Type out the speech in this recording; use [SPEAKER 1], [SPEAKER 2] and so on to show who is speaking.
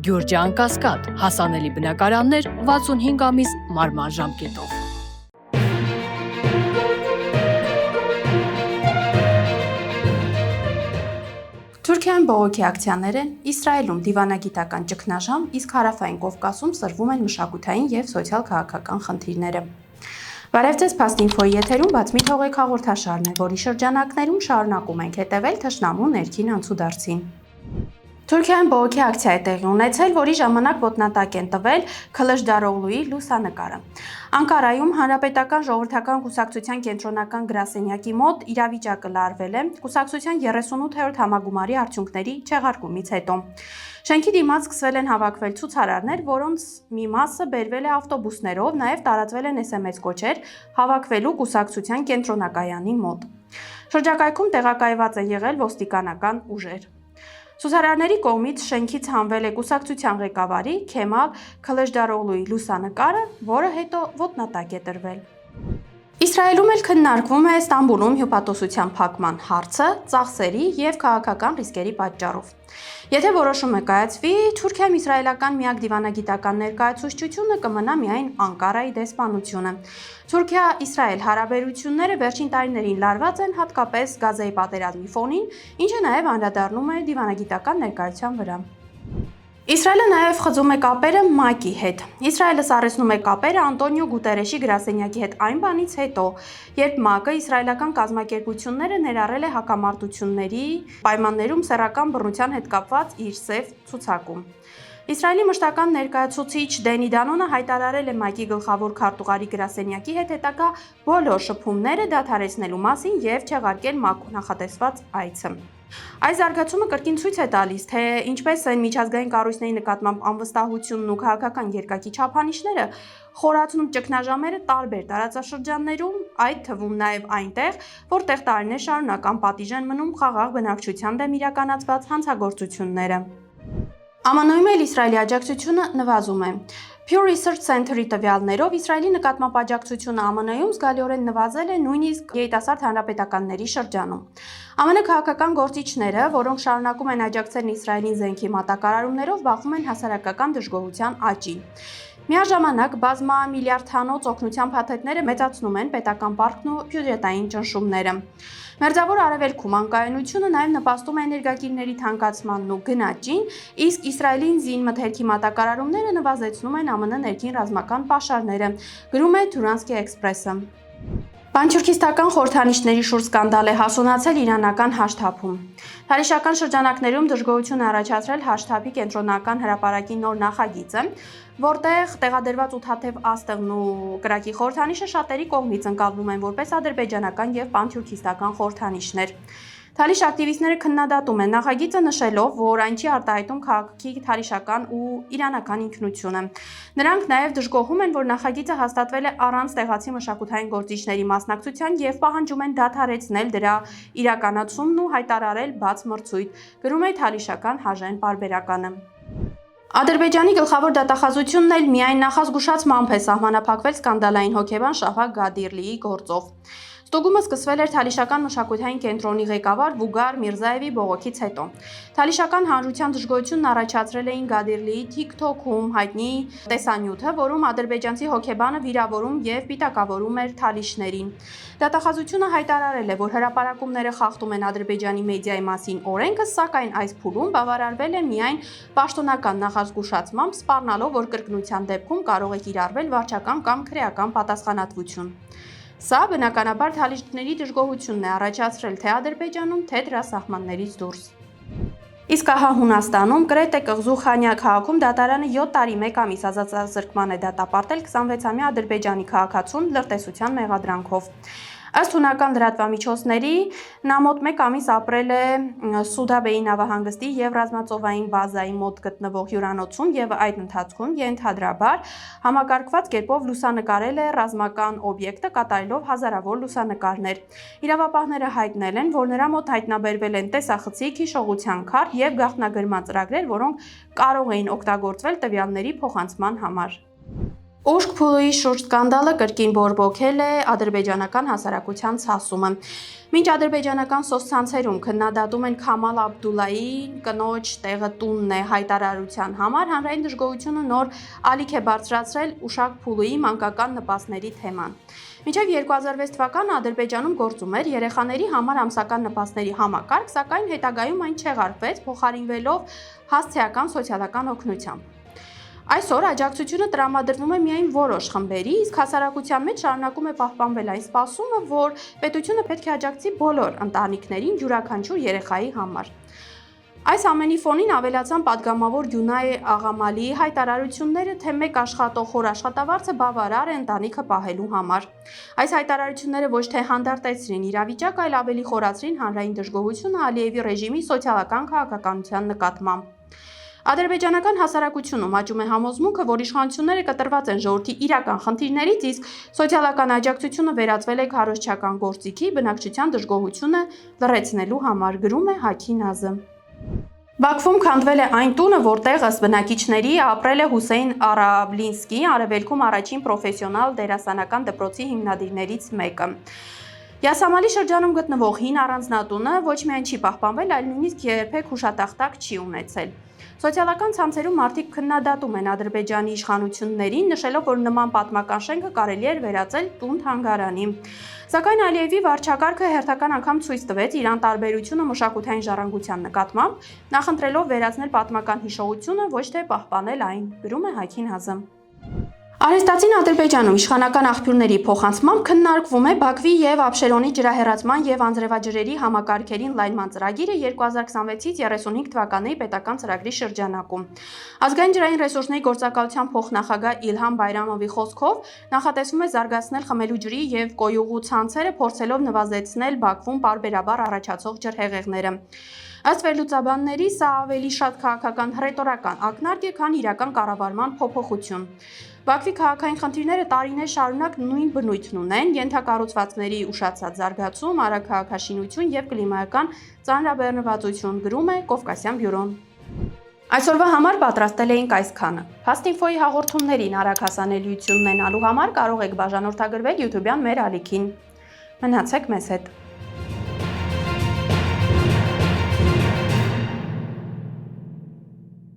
[SPEAKER 1] Գյուրջան Կասկադ, հասանելի բնակարաններ 65 ամիս մարման ժամկետով։
[SPEAKER 2] Թուրքիայում բողոքի ակցիաներ են, Իսրայելում դիվանագիտական ճգնաժամ, իսկ Հարավային Կովկասում սրվում են մշակութային և սոցիալ-քաղաքական խնդիրները։ Բարև ձեզ, Փաստ-ինֆոյի եթերում բաց մի թողեք հաղորդաշարն է, որի շրջանակներում շարունակում ենք հետևել թշնամու ներքին անցուդարձին։ Թուրքիայում բողոքի ակցիա է տեղի ունեցել, որի ժամանակ ոտնատակ են տվել Քլշդարօղլուի լուսանկարը։ Անկարայում Հանրապետական ժողովրդական կուսակցության կենտրոնական գրասենյակի մոտ իրավիճակը լարվել է կուսակցության 38-րդ համագումարի արդյունքների չեղարկումից հետո։ Շենքի դիմաց սկսվել են հավաքվել ցուցարարներ, որոնց մի մասը բերվել է ավտոբուսներով, նաև տարածվել են SMS կոչեր հավաքվելու կուսակցության կենտրոնակայանի մոտ։ Շրջակայքում տեղակայված են եղել ոստիկանական ուժեր։ Ցուցարարների կողմից շենքից հանվել է կուսակցության ղեկավարի Քեմալ Քլշդարօղլուի լուսանկարը, որը հետո ոտնատակ է տրվել։ Իսրայելում էլ քննարկվում է Ստամբուլում հյուպատոսության փակման հարցը ծախսերի և քաղաքական ռիսկերի պատճառով։ Եթե որոշումը կայացվի, Թուրքիայում իսրայելական միակ դիվանագիտական ներկայացուցչությունը կմնա միայն Անկարայի դեսպանությունը։ Թուրքիա-Իսրայել հարաբերությունները վերջին տարիներին լարված են հատկապես Գազայի պատերազմի ֆոնին, ինչը նաև անդրադառնում է դիվանագիտական ներկայության վրա։ Իսրայելը նաև խզում է կապերը ՄԱԿ-ի հետ։ Իսրայելը սառեցնում է կապերը Անտոնիո Գուտերեշի գրասենյակի հետ այն բանից հետո, երբ ՄԱԿ-ը իսրայելական կազմակերպությունները ներառել է հակամարտությունների պայմաններում սեռական բռնության հետ կապված իր սև ցուցակում։ Իսրայելի մշտական ներկայացուցիչ Դենի Դանոնը հայտարարել է ՄԱԿ-ի գլխավոր քարտուղարի գրասենյակի հետ հետագա բոլոր շփումները դադարեցնելու մասին և չեղարկել ՄԱԿ-ում նախատեսված այցը։ Այս զարգացումը կրկին ցույց է տալիս, թե ինչպես են միջազգային կառույցների նկատմամբ անվստահությունն ու քաղաքական երկակի չափանիշները խորացնում ճգնաժամերը տարբեր տարածաշրջաններում, այդ թվում նաև այնտեղ, որտեղ տարիներ շարունակ անպատիժ են մնում խաղաղ բնակչության դեմ իրականացված հանցագործությունները։ ԱՄՆ-ում էլ Իսրայելի աջակցությունը նվազում է։ Pew Research Center-ի տվյալներով Իսրայելի նկատմամբ աջակցությունը ԱՄՆ-ում զգալիորեն նվազել է նույնիսկ երիտասարդ հանրապետականների շրջանում։ ԱՄՆ քաղաքական գործիչները, որոնք շարունակում են աջակցել Իսրայելին զենքի մատակարարումներով, բախվում են հասարակական դժգոհության աճի։ Միաժամանակ բազմամիլիարդանոց օգնության փաթեթները մեծացնում են պետական պարտքն ու բյուջետային ճնշումները։ Մերձավոր Արևելքում անկայունությունը նաև նպաստում է էներգակիրների թանկացմանն ու գնաճին, իսկ Իսրայելին զինմթերքի մատակարարումները նվազեցնում են ԱՄՆ ներքին ռազմական պաշարները, գրում է Թուրանսկի Էքսպրեսը։ Պանթյուրքիստական խորհրդանիշների շուրջ սկանդալ է հասունացել իրանական հաշթափում։ Թալիշական շրջանակներում դժգոհություն է առաջացրել հաշթափի կենտրոնական հրապարակի նոր նախագիծը, որտեղ տեղադրված ութաթև աստղն ու կրակի խորհրդանիշը շատերի կողմից ընկալվում են որպես ադրբեջանական և պանթյուրքիստական խորհրդանիշներ։ Թալիշ ակտիվիստները քննադատում են նախագիծը, նշելով, որ այն չի արտահայտում քաղաքի թալիշական ու իրանական ինքնությունը։ Նրանք նաև դժգոհում են, որ նախագիծը հաստատվել է առանց տեղացի մշակութային գործիչների մասնակցության և պահանջում են դադարեցնել դրա իրականացումն ու հայտարարել բաց մրցույթ, գրում է թալիշական հաժեն պարբերականը։ Ադրբեջանի գլխավոր դատախազությունն էլ միայն նախազգուշացմամբ է սահմանափակվել սկանդալային հոգեբան Շահբազ Գադիրլիի գործով։ Ստուգումը սկսվել էր Թալիշական մշակութային կենտրոնի ղեկավար Վուգար Միրզաևի բողոքից հետո։ Թալիշական հանրության դժգոհությունն առաջացրել էին Գադիրլիի TikTok-ում հայտնի տեսանյութը, որում ադրբեջանցի հոգեբանը վիրավորում և պիտակավորում էր թալիշներին։ Դատախազությունը հայտարարել է, որ հրապարակումները խախտում են Ադրբեջանի մեդիայի մասին օրենքը, սակայն այս փուլում բավարարվել է միայն պաշտոնական նախազգուշացմամբ, սպառնալով, որ կրկնության դեպքում կարող է կիրառվել վարչական կամ քրեական պատասխանատվություն։ Սա բնականաբար թալիշների դժգոհությունն է առաջացրել թե Ադրբեջանում, թե դրա սահմաններից դուրս։ Իսկ ահա Հունաստանում Կրետե կղզու Խանյա քաղաքում դատարանը 7 տարի 1 ամիս ազատազրկման է դատապարտել 26-ամյա ադրբեջանի քաղաքացուն լրտեսության մեղադրանքով։ Ըստ հունական լրատվամիջոցների, նա մոտ 1 ամիս ապրել է Սուդաբեի նավահանգստի և ռազմածովային բազայի մոտ գտնվող հյուրանոցում և այդ ընթացքում ենթադրաբար համակարգված կերպով լուսանկարել է ռազմական օբյեկտը, կատարելով հազարավոր լուսանկարներ։ Իրավապահները հայտնել են, որ նրա մոտ հայտնաբերվել են տեսախցիկ, հիշողության քարտ և գաղտնագրման ծրագրեր, որոնք կարող էին օգտագործվել տվյալների փոխանցման համար։ Ուշք փուլի շուրջ սկանդալը կրկին բորբոքել է ադրբեջանական հասարակության ցասումը։ Մինչ ադրբեջանական սոցցանցերում քննադատում են Քամալ Աբդուլլայի կնոջ տեղը տունն է հայտարարության համար, հանրային դժգոհությունը նոր ալիք է բարձրացրել Ուշակ փուլուի մանկական նպաստների թեման։ Մինչև 2006 թվականը Ադրբեջանում գործում էր երեխաների համար ամսական նպաստների համակարգ, սակայն հետագայում այն չեղարկվեց, փոխարինվելով հասցեական սոցիալական օգնությամբ։ Այսօր աջակցությունը տրամադրվում է միայն որոշ խմբերի, իսկ հասարակության մեջ շարունակում է պահպանվել այն սպասումը, որ պետությունը պետք է աջակցի բոլոր ընտանիքներին յուրաքանչյուր երեխայի համար։ Այս ամենի ֆոնին ավելացան падգամավոր Գյունայ Աղամալիի հայտարարությունները, թե մեկ աշխատող խոր աշխատավարձը բավարար է ընտանիքը պահելու համար։ Այս հայտարարությունները ոչ թե հանդարտեցրին իրավիճակը, այլ ավելի խորացրին հանրային դժգոհությունը Ալիևի ռեժիմի սոցիալական քաղաքականության նկատմամբ։ Ադրբեջանական հասարակությունում աճում է համոզմունքը, որ իշխանությունները կտրված են ժողովրդի իրական խնդիրներից, իսկ սոցիալական աջակցությունը վերածվել է քարոզչական գործիքի, բնակչության դժգոհությունը լռեցնելու համար, գրում է Հաքի Նազը։ Բաքվում քանդվել է այն տունը, որտեղ ըստ բնակիչների ապրել է Հուսեյն Արաբլինսկի, Արևելքում առաջին պրոֆեսիոնալ դերասանական դպրոցի հիմնադիրներից մեկը։ Յասամալի շրջանում գտնվող հին առանձնատունը ոչ միայն չի պահպանվել, այլ նույնիսկ երբեք հուշատախտակ չի ունեցել։ Սոցիալական ցանցերում մարդիկ քննադատում են Ադրբեջանի իշխանություններին, նշելով, որ նման պատմական շենքը կարելի էր վերածել տուն-թանգարանի։ Սակայն Ալիևի վարչակարգը հերթական անգամ ցույց տվեց իր անտարբերությունը մշակութային ժառանգության նկատմամբ, նախընտրելով վերացնել պատմական հիշողությունը, ոչ թե պահպանել այն, գրում է Հաքի Նազը։ Արհեստացին Ադրբեջանում իշխանական աղբյուրների փոխանցմամբ քննարկվում է Բաքվի եւ Աբշերոնի ջրահեռացման եւ անձրևաջրերի համակարգերին լայնման ծրագիրը 2026-ից 35 թվականի պետական ծրագրի շրջանակում։ Ազգային ջրային ռեսուրսների գործակալության փոխնախագահ Իլհամ Բայրամովի խոսքով նախատեսվում է զարգացնել խմելու ջրի եւ կոյուղու ցանցերը, փորձելով նվազեցնել Բաքվում պարբերաբար առաջացող ջրհեղեղները։ Ըստ վերլուծաբանների, սա ավելի շատ քաղաքական հռետորական ակնարկ է, քան իրական կառավարման փոփոխություն։ Բաքվի քաղաքային խնդիրները տարիներ շարունակ նույն բնույթն ունեն՝ ենթակառուցվածքների ուշացած զարգացում, արագ քաղաքաշինություն եւ կլիմայական ծանրաբեռնվածություն, գրում է Կովկասյան բյուրոն։ Այսօրվա համար պատրաստել էինք այսքանը։ Fast-Info-ի հաղորդումներին արագ հասանելիություն ունենալու համար կարող եք բաժանորդագրվել YouTube-յան մեր ալիքին։ Մնացեք մեզ հետ։